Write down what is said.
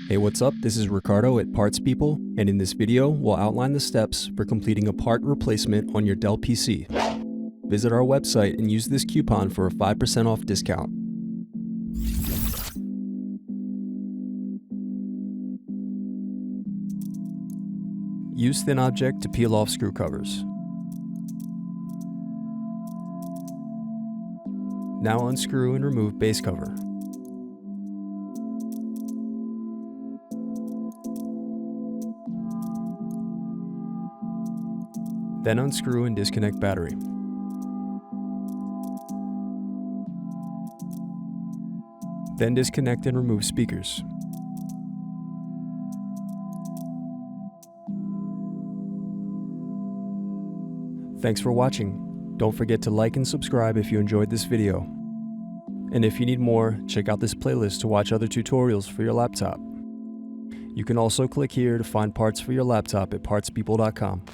Hey, what's up? This is Ricardo at Parts People, and in this video, we'll outline the steps for completing a part replacement on your Dell PC. Visit our website and use this coupon for a 5% off discount. Use thin object to peel off screw covers. Now unscrew and remove base cover. Then unscrew and disconnect battery. Then disconnect and remove speakers. Thanks for watching. Don't forget to like and subscribe if you enjoyed this video. And if you need more, check out this playlist to watch other tutorials for your laptop. You can also click here to find parts for your laptop at partspeople.com.